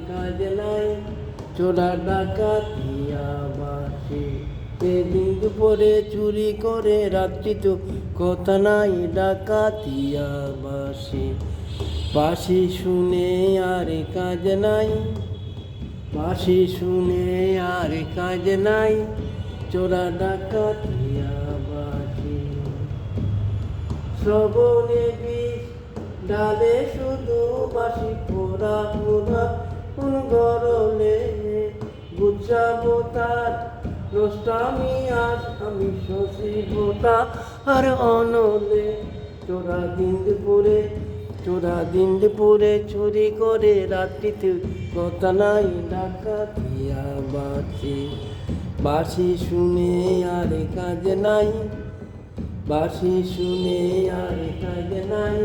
কাজ নাই, চোরা ডাকাতিয়া বাসি। দিন দুপুরে চুরি করে, রাত্রি তো কথা নাই, ডাকাতিয়া বাসি। বাঁশি শুনে আর কাজ নাই, বাঁশি শুনে আর কাজ নাই, চোরা ডাকাতিয়া বাসি। শ্রবণে বিষ ডালে শুধু বাঁশি পোড়া পোড়া গরলে, বুঝাবো তার রোষ্টামি আজ আমি শশীবতা আর অনলে। চোরা দিন দুপুরে চুরি করে, রাত্রিতে কথা নাই, ডাকাতিয়া বাসি। বাঁশি শুনে আর কাজ নাই, বাঁশি শুনে আর কাজ নাই,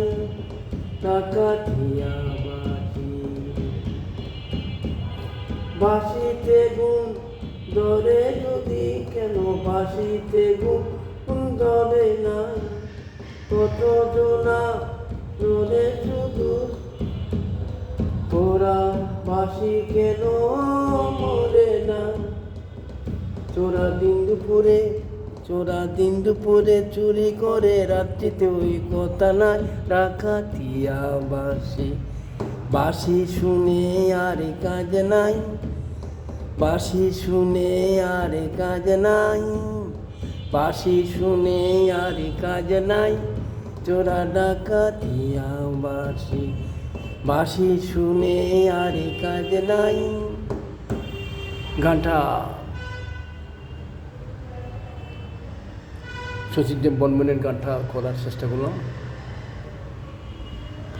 ডাকাতিয়া বাসি। বাঁশিতে গুণ ধরে যদি কেন, বাঁশিতে গুণ ধরে না, কত জনা ধরে শুধু, ওরা বাঁশি কেন মরে না। চোরা দিন দুপুরে চুরি করে, রাত্রিতে ওই কথা নাই, ডাকাতিয়া বাসি। বাঁশি শুনে আর কাজ নাই, বাঁশি শুনে আর কাজ নাই, বাঁশি শুনে আর কাজ নাই, চোরা ডাকাতিয়া বাসি। বাঁশি শুনে আর কাজ নাই। গানটা শচীনদেব বর্মনের গানটা করার চেষ্টা করলাম,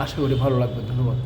আশা করি ভালো লাগবে। ধন্যবাদ।